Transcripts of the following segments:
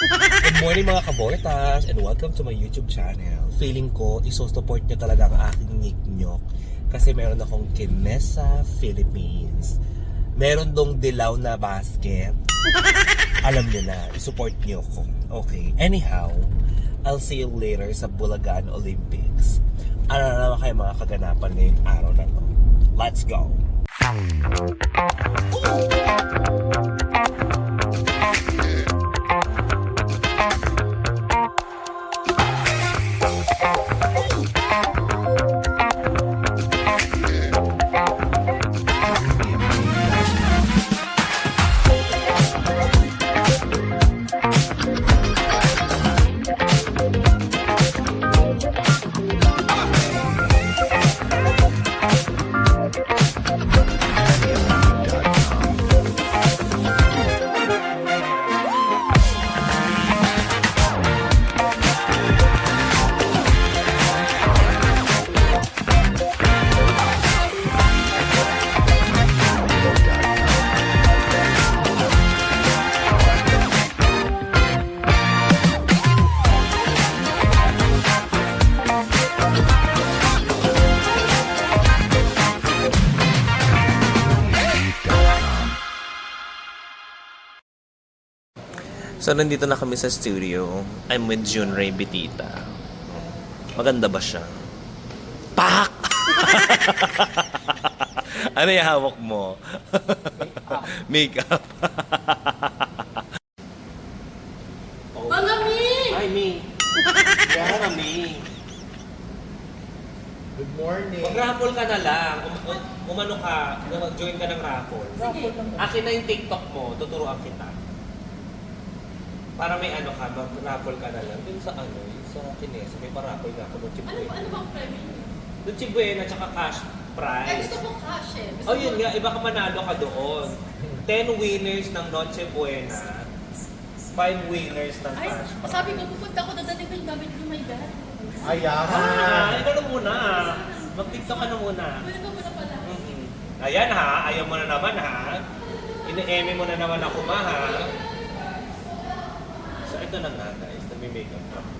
Good morning mga kabortas and welcome to my YouTube channel. Feeling ko, iso-support nyo talaga ang aking nyik-nyok kasi meron akong Kinesa Philippines. Meron dong dilaw na basket. Alam nyo na, isupport nyo ko. Okay, anyhow, I'll see you later sa Bulacan Olympics. Ano na naman kayo mga kaganapan ngayong araw na to? Let's go! So, nandito na kami sa studio. I'm with Junray Bitita. Maganda ba siya? Pak! Ano yung hawak mo? Makeup. Oh. Malami! Hi, Mi. Kaya Mi. Good morning. Mag-raffle ka na lang. Umano ka, mag-join ka ng raffle. Sige. Akin na yung TikTok mo, tuturuan kita. Para may ano ka, mag-raffle ka na lang. Dun sa sa Kinesa, may paraffle na ako. Ano bang premium? Doon si Buena, tsaka cash Ay, prize. gusto ko cash eh. Oh, yun nga, iba ka manalo ka doon. 10 winners ng Noche Buena. 5 winners ng Ay, cash prize. sabi ko, pupunta ko dadating ko yung gamit ni my dad. Ayan. Ikaw na muna. Mag-tiktok ka na muna. Pwede ko muna pala. Ayan ha, ayaw mo na naman ha. Ine-eme mo na naman ako ma ha. So ito na nga guys, nagme-makeup lang.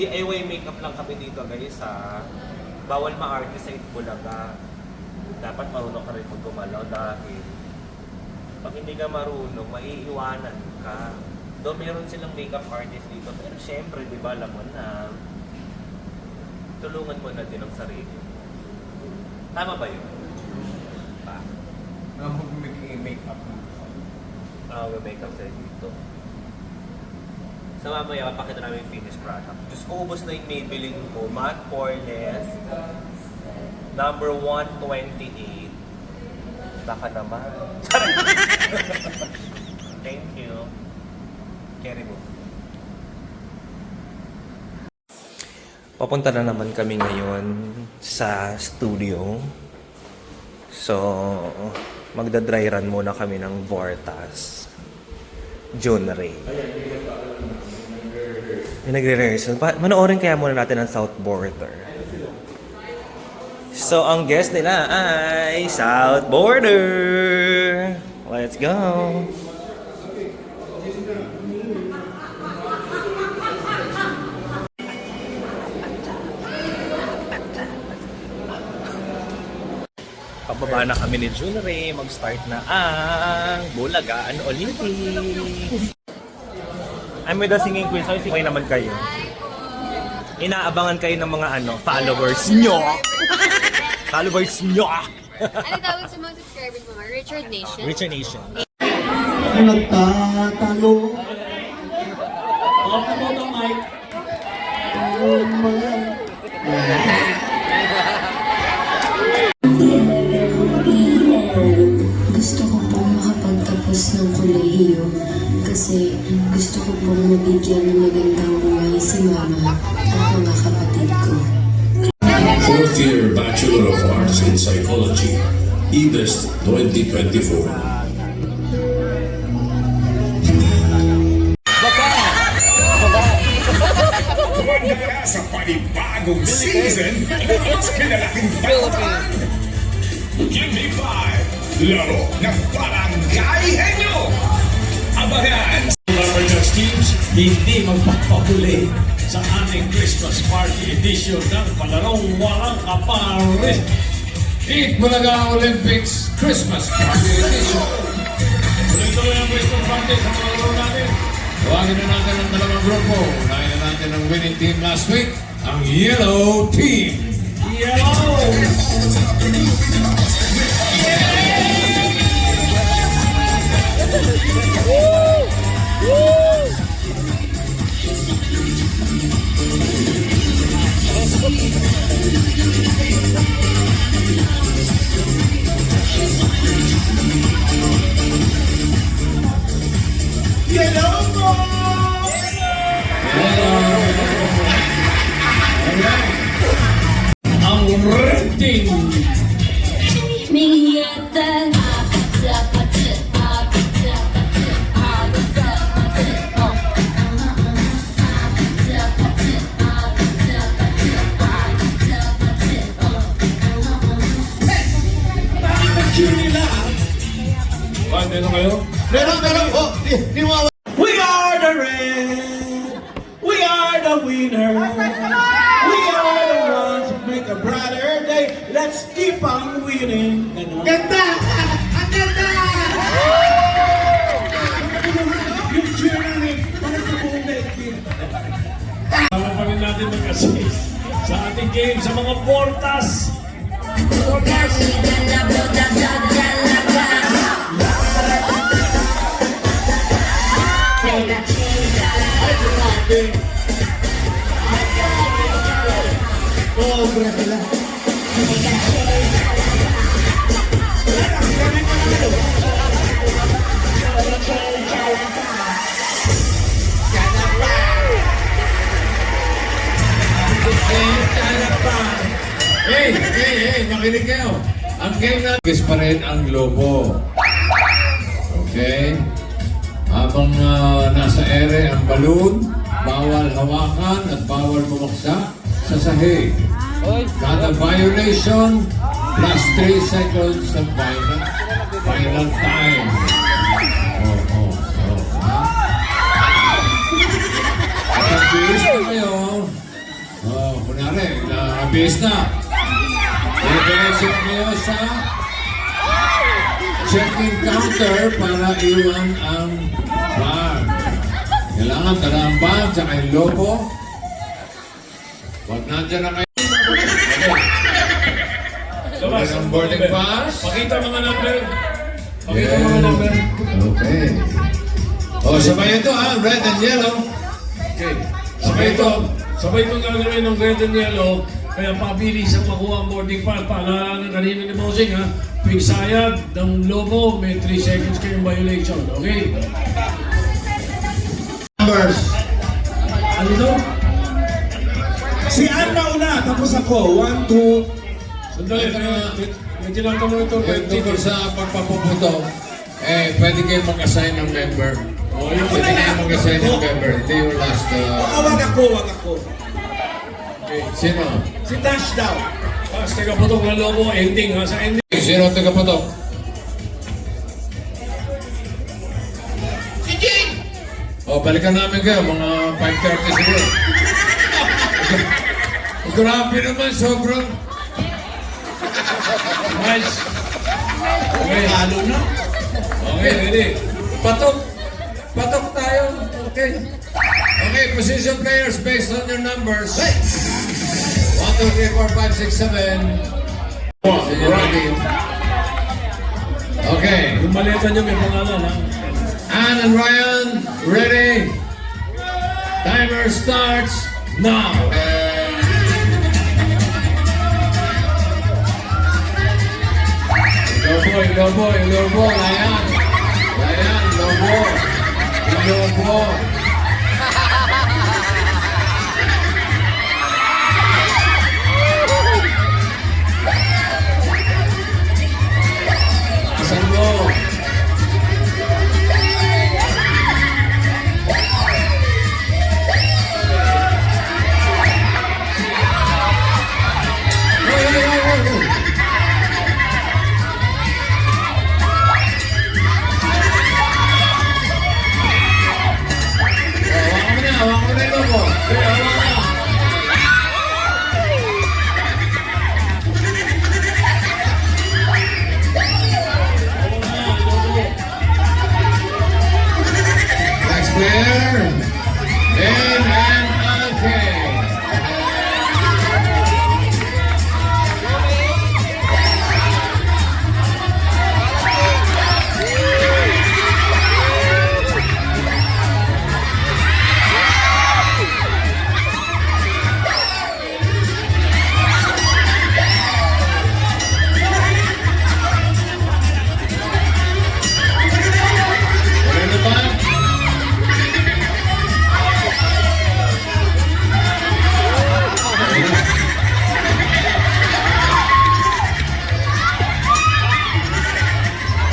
DIY makeup lang kami dito guys ha. Bawal ma-artist sa Itbulaga. Dapat marunong ka rin mag-gumalaw dahil pag hindi ka marunong, maiiwanan ka. Doon meron silang makeup artist dito. Pero syempre, di ba, alam mo na, tulungan mo na din ang sarili. Tama ba yun? Pa. Mag-makeup mo. May makeup sa'yo dito. So mamaya, mapakita namin yung finished product. Diyos ko, ubos na yung Maybelline ko. Matte Poreless. Number 128. Baka naman. Thank you. Carry mo. Papunta na naman kami ngayon sa studio. So, magda-dry run muna kami ng Vortas. Junray. May nagre-rehearsal. Manoorin kaya muna natin ang South Border. So, ang guest nila ay South Border. Let's go. Pababa na kami ni Junray, mag-start na ang Bulacan Olympics. I'm with the singing queen, so okay naman kayo. Inaabangan kayo ng mga followers nyo. Followers nyo. Ano tawag sa mga subscribers mo? Richard Nation? Richard Nation. Nagtatalo. Off mo itong mic. Gusto ko pong makapagtapos ng kolehiyo kasi gusto ko pong mabigyan ng magandang buhay si Mama at mga kapatid ko. Fourth year Bachelor of Arts in Psychology, IBEST 2024. Sa panibagong season, mas kinalaking Philippines. Give me five. Laro ng Barangay Henyo. Abangan. Lumabas hindi magpapahuli sa ating Christmas Party Edition ng palarong walang kapares. Eat Bulaga Olympics Christmas Party Edition. Tuloy-tuloy ang Christmas Party sa mga laro natin. Tawagin na natin ang dalawang grupo. Unahin na natin ang winning team last week, ang Yellow Team. Yellow! Ang red team. Meron kayo? Meron po. We are the red. We are the winner. We are the ones who make a brighter day. Let's keep on winning. Ganda! Ang ganda! Yung cheering para sa buong naigin. Para pa rin natin mag-assist sa ating game sa mga portas. Hey, makinig kayo. Ang game na pa rin ang lobo. Okay? Habang nasa ere ang balloon, bawal hawakan at bawal bumaksa sa sahig. Kada violation, plus 3 seconds of final time. Ha? At ang bihis na kayo, kunwari, bihis na. Diretso kayo sa check-in counter para iwan ang bag. Kailangan tala ang bag sa yung lobo. Huwag nandiyan na kayo. Labas ang boarding pass. Pakita mga number. Pakita mga number. Okay. O, sabay ito ha. Red and yellow. Okay. Sabay ito. Sabay ito gagawin ng red and yellow. Kaya pabilis ang makuha ang boarding pass. Paalala ng kanina ni Mosing ha. Pigsayad ng lobo, may 3 seconds kayong violation. Okay? Numbers. Ano ito? Si Ann na una, tapos ako. 1, 2. Sandali, may tinatanong ito. Yung tungkol sa pagpapuputo, pwede kayo mag-assign ng member. Pwede kayo mag-assign ng member. Hindi yung last... Wag ako. Okay. Sino? Si Dash daw. Tapos tagaputok ng lobo, ending ha. Sa ending. Sino ang tagaputok? Si Jane! O, balikan namin kayo, mga 5:30 siguro. Grabe naman, sobrang... Nice. Okay. Lalo na. Okay, ready. Patok tayo. Okay. Okay, position players based on your numbers. 1, 2, 3, 4, 5, 6, 7. Ready? Okay. Yung maleta nyo may pangalan ha. Ann and Ryan, ready? Timer starts now. Lobo, Ryan. Lobo. Asan mo? Claire, Ben, and Alke. Wala na ba?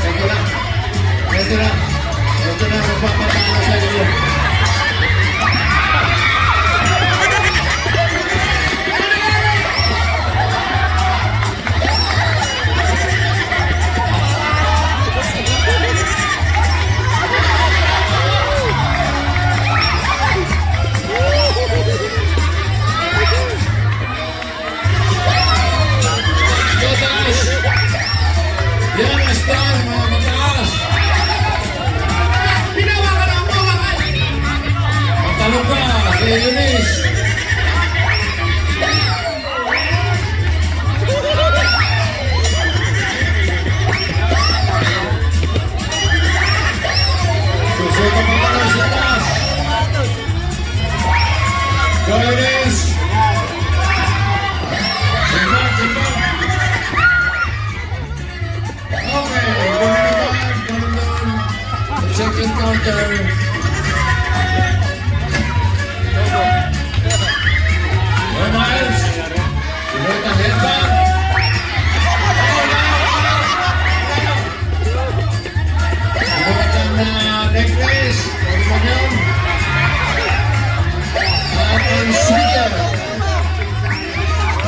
Ito na. Ito na. Ito na. Magpapatalo sa iyo. Mataas! Yan ang star, mga mataas! Hinawakan ang hawakan! Matalong ka, si Eunice! Susuka pa pala sa taas! Go Eunice! Simbang, simbang! Okay, ganun doon. Second counter. No Miles. Sunod ang headband. Sunod ang necklace. Ano mo yun? At ang sweater.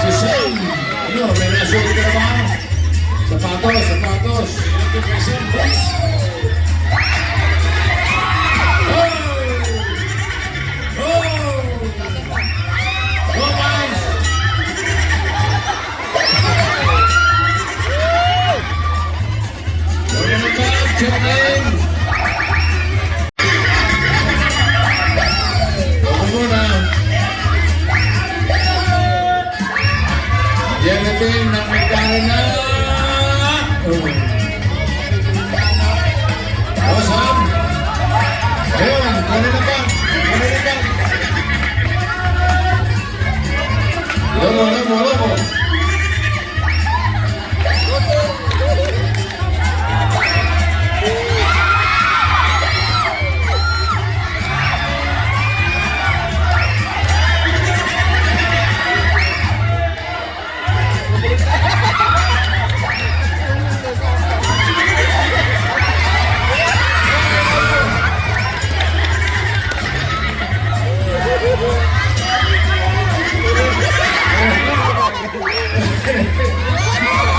Si Sam. Ano, may nasuot ka na ba? Sapatos, sapatos. Oh! Oh! Go, guys! Go na ba? Check in! Ako muna. Yan natin na may kano na. Oh, Sam! Ayun, kanina ka! Kanina ka! Lobo, lobo, lobo!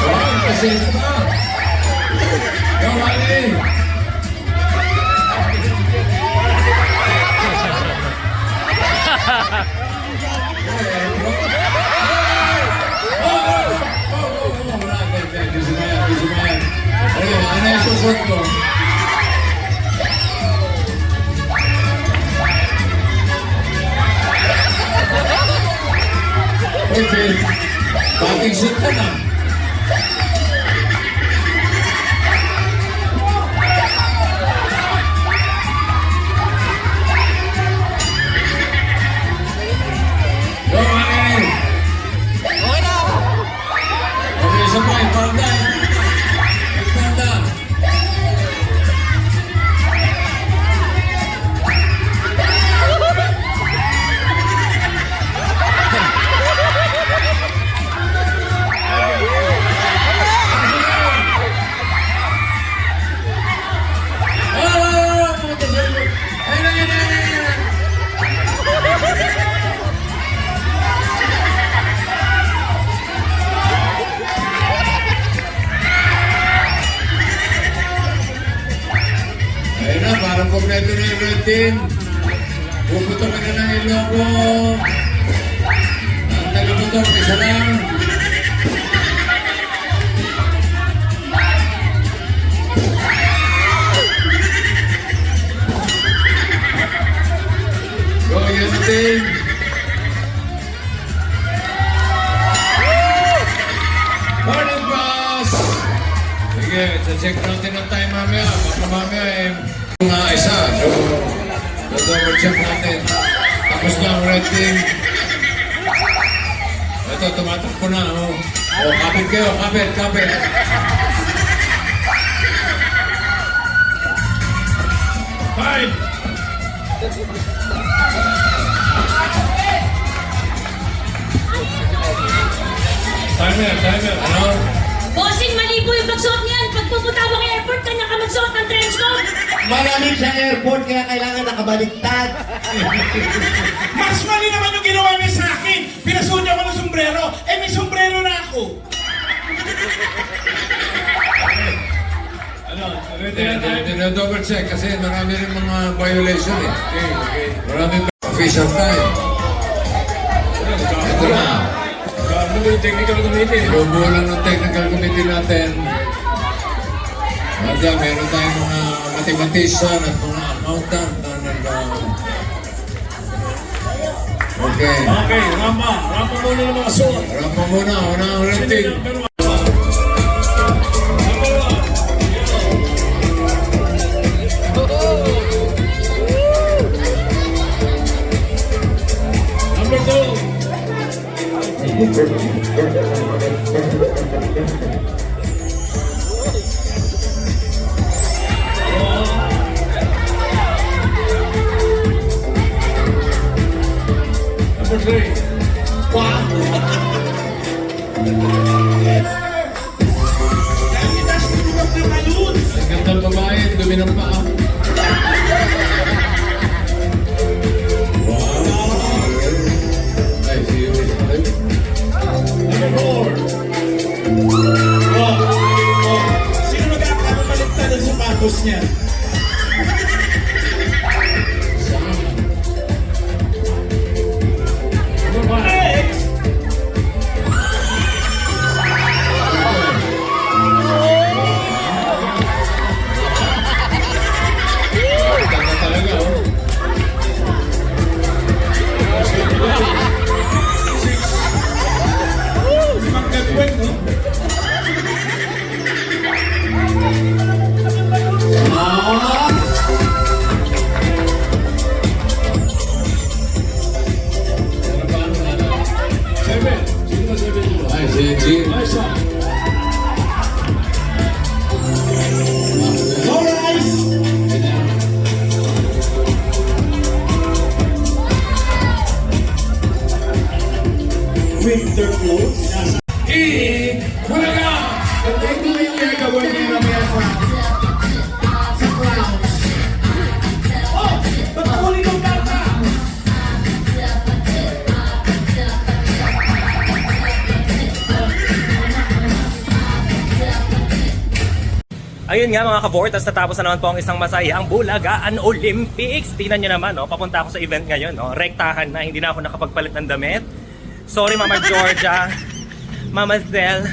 Wow, kasi ito ba? Go, Wally! Ano yung susot ko? Okay, pating suit ka na. Go, Wally! Okay, sabay, panday! Panda! Ayun na, parang kompleto na yung routine. Puputokin na ng ilogo. Ang tagaputok, isa lang. Go, yan natin. Morning, boss! Sige, check natin ang time mamaya. Baka mamaya mga isa. So, double check natin. Tapos na ang red team. Ito, tumatakbo na. Oh, kapit kayo, kapit. Five. Timer. Ano? Bossing, mali po yung pagsuot niyan. Pag pupunta mo ng airport, kanya ka magsuot ng trench coat. Malamig sa airport kaya kailangan nakabaliktad. Mas mali naman yung ginawa niya sa akin. Pinasuot niya ako ng sombrero. Eh, may sombrero na ako. Ano? Ready na tayo? Double check kasi marami rin mga violation eh. Okay. Marami official time. Ito na. Ano yung technical committee? Inubulan ng technical committee natin. At meron tayong mga mathematician at mga accountant na Okay. Okay, rampa muna ng mga suot. Rampa muna, una ang rating. Number 3. Ang gandang babae, dumi ng paa. Wow. Ay, serious. Number 4. Sino nagkakabaliktad ang sapatos niya? Number 5. Tama talaga, oh. Magkagwag, no? Ano ba, ano? 7. Sino na 7 dito? Ay, si Jim. Nice one. Alright! Winter clothes. Bulaga! Ito yung ginagawa niya mamaya sa clouds. Oh! Ba't nahuli ng bata? Ayun nga mga kabortas, natapos na naman po ang isang masayang Bulagaan Olympics. Tingnan nyo naman, no? Papunta ako sa event ngayon. No? Rektahan na, hindi na ako nakapagpalit ng damit. Sorry Mama Georgia, Mama Zell,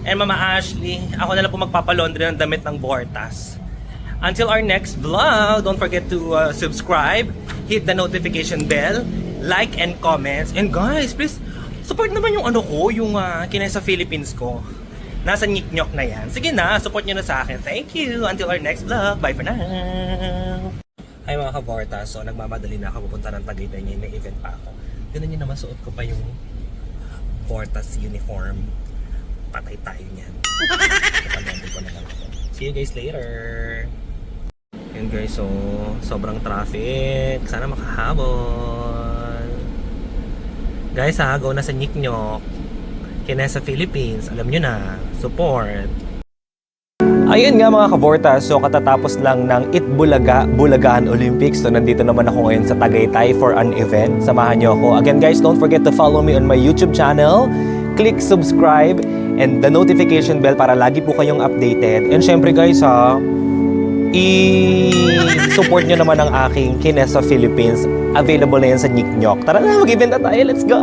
and Mama Ashley. Ako na lang po magpapalaundry ng damit ng Bortas. Until our next vlog, don't forget to subscribe, hit the notification bell, like and comments. And guys, please, support naman yung ano ko, yung Kinesa Philippines ko. Nasa Nyiknyok na yan. Sige na, support nyo na sa akin. Thank you. Until our next vlog. Bye for now. Hi mga kaborta. So, nagmamadali na ako pupunta ng Tagaytay ngayon. May event pa ako. Ganun nyo naman, suot ko pa yung Bortas uniform. Patay tayo niyan. Kapag ko na lang ako. See you guys later. Yun guys, so sobrang traffic. Sana makahabol. Guys ha, go na sa Nyiknyok. Kinesa Philippines, alam nyo na, support. Ayun nga mga kabortas, so katatapos lang ng Bulagaan Olympics. So nandito naman ako ngayon sa Tagaytay for an event. Samahan nyo ako. Again guys, don't forget to follow me on my YouTube channel. Click subscribe and the notification bell para lagi po kayong updated. And syempre guys i-support nyo naman ang aking Kinesa Philippines. Available na yan sa Nyiknyok. Tara na, mag-event na tayo. Let's go!